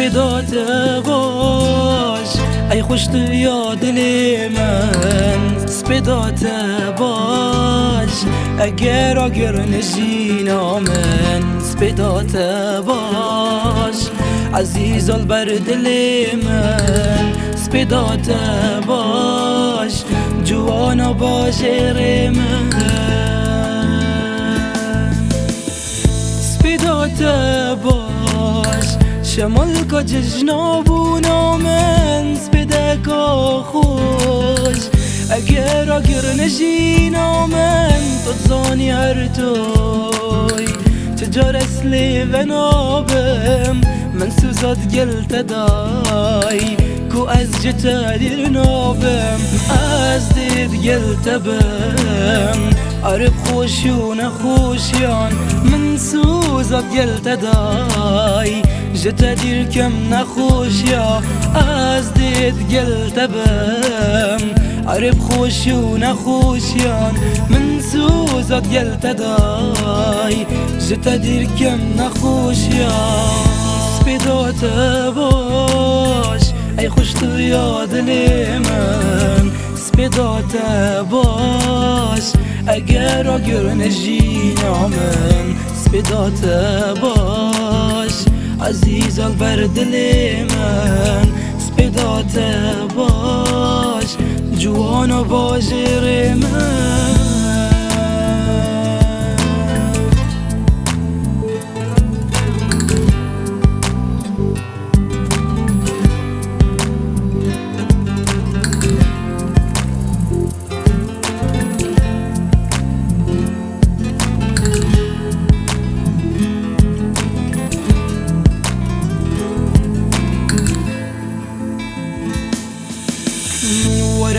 سپیدات باش ای خوش تو یا دل من سپیدات باش اگر نشینا من سپیدات باش عزیز بر دل من سپیدات باش جوان باجر من سپیدات باش شمال کا جنابونا من سپیدک خوش اگر نشینا من تزانی هر توی تجار اصلی و نابم من سوزاد گل تدای کو از جتا دیر نابم از دید گل تبم عرب خوشی و نخوشیان من سوزاد گل تدای جتا دیر کم نخوشیا از دید گل تبم عرب خوشی و نخوشیان من سوزاد گل تدای جتا دیر کم نخوشیان سپیدات باش ای خوش تو یا دل من سپیدات باش اگر نشینا من سپیدات باش عزیز بر دل من سپیدات باش جوان و باجر من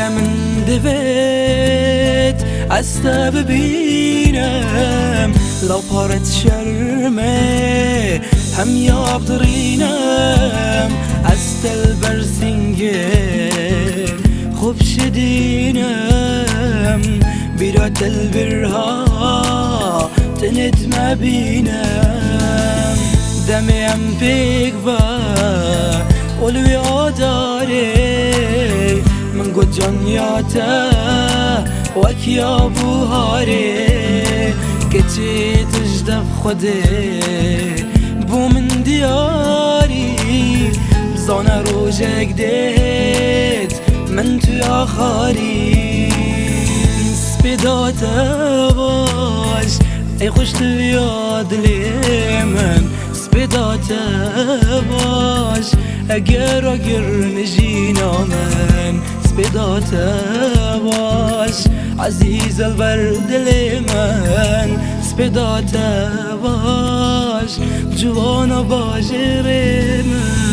من دوید استا ببینم لو پارت شرمه هم یاب درینم استل برسینگه خوب شدینم بیرات البرها تنت مبینم دمیم بیگ با اولوی آداره من قد جنياته وكيا بوهاري كتي تجدف خدي بو من دياري بزانا روجك ديت من تو آخاري سپیدات باش ای خوش تو یاد من سپیدات باش اگر نشینا من سپیدات باش عزیز بر دل من سپیدات باش جوان و باجر من